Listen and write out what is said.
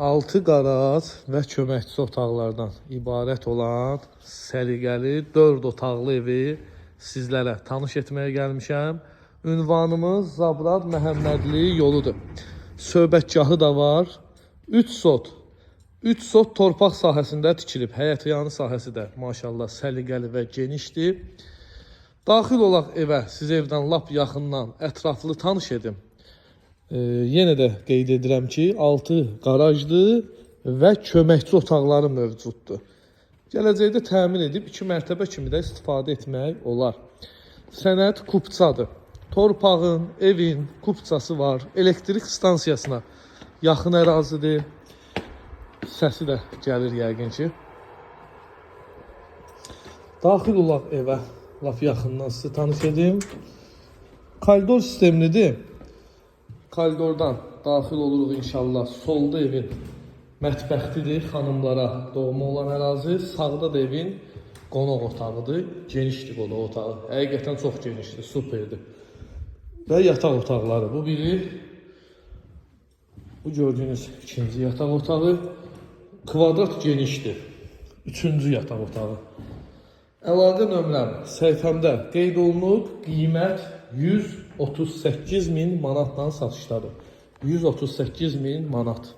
6 qaraj və köməkçi otaqlardan ibarət olan səliqəli 4 otaqlı evi sizlərə tanış etməyə gəlmişəm. Ünvanımız Zabrad Məhəmmədli yoludur. Söhbətgahı da var. 3 sot torpaq sahəsində tikilib. Həyətyanı sahəsi də maşallah səliqəli və genişdir. Daxil olaq evə, siz evdən lap yaxından ətraflı tanış edim. Yenə də qeyd edirəm ki, 6 qarajdır və köməkçi otaqları mövcuddur. Gələcəkdə təmin edib 2 mərtəbə kimi də istifadə etmək olar. Sənəd kupçadır. Torpağın, evin kupçası var. Elektrik stansiyasına yaxın ərazidir. Səsi də gəlir yəqin ki. Daxil olaq evə, laf yaxından sizi tanış edim. Koridor sistemlidir. Koridordan daxil oluruq inşallah. Solda evin mətbəxtidir, xanımlara doğma olan ərazi. Sağda da evin qonaq otağıdır. Genişdir qonaq otağı. Həqiqətən çox genişdir, superdir. Və yataq otaqları. Bu biri, bu gördüyünüz ikinci yataq otağı. Kvadrat genişdir. Üçüncü yataq otağı. Əlaqə nömrəm səhifəmdə qeyd olunub. Qiymət 138.000 manatdan satışdadır. 138.000 manat.